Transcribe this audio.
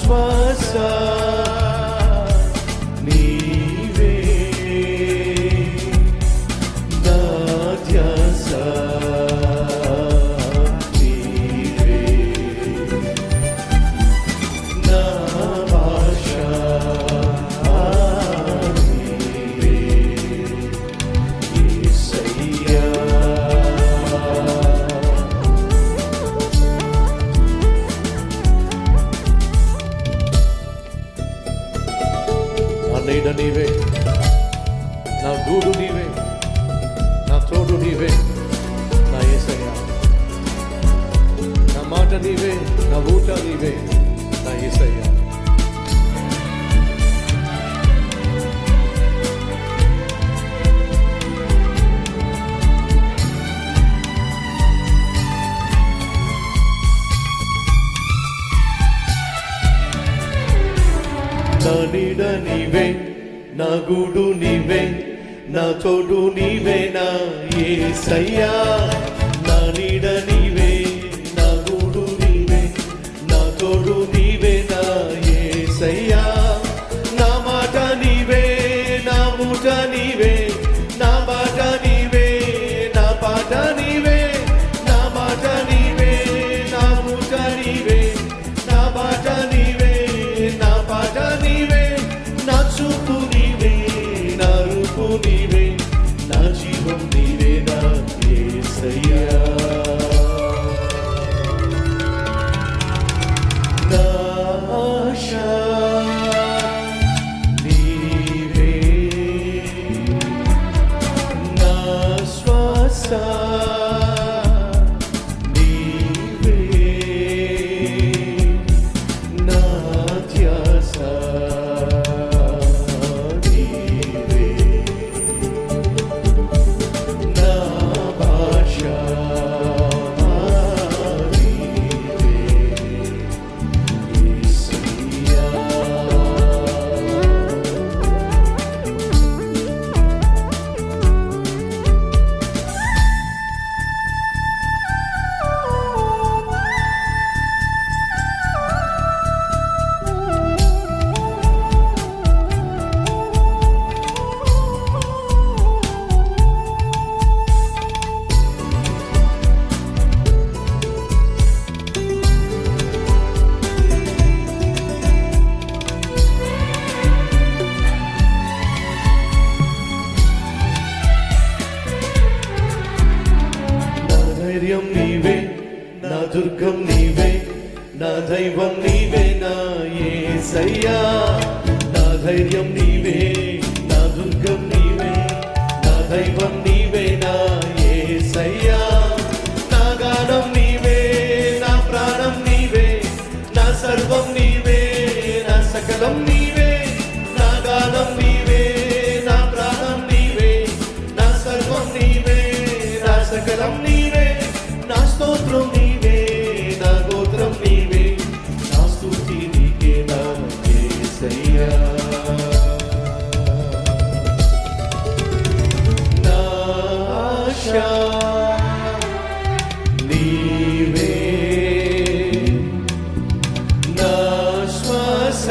శ్వాస నీవే, నా ధ్యాస నీవే, నా భాష నీవే యేసయ్యా. నా నీడ నీవే, నా గూడు నీవే, నా తోడు నీవే, నా యేసయ్యా. నా మాట నీవే, నా ఊట నీవే, నా యేసయ్యా. నా నీడ నీవే, నా గూడు నీవే, నా తోడు నీవే, నా యేసయ్యా. నా నీడ నీవే, నా గూడు నీవే, నా తోడు నీవే, నా యేసయ్యా. నా మాట నీవే, నా మూట నీవే, నా మాట నీవే, నా పాట నీవే, నా మాట నీవే, నా మూట నీవే, నా మాట నీవే, నా పాట నీవే, నా చూపు నీవే, నా రూపు నీవే, నా జీవం నీవే, నా యేసయ్యా. నా ఆశ నీవే, నా శ్వాస నీవే, నా ధ్యాస నీవే, నా భాష నీవే యేసయ్యా. నా ధైర్యం నీవే, నా దుర్గం నీవే, నా దైవం నీవే, నా యేసయ్యా. నా ధైర్యం నీవే, నా దుర్గం నీవే, నా దైవం నీవే, నా యేసయ్యా. నా గానం నీవే, నా ప్రాణం నీవే, నా సర్వం నీవే, నా సకలం నీవే. నా గానం నీవే, నా ప్రాణం నీవే, నా సర్వం నీవే, నా సకలం నీవే. నా స్తోత్రం నీవే, నా గోత్రం నీవే, నా స్తుతి నీకే, నా యేసయ్యా. నా ఆశ నీవే, నా శ్వాస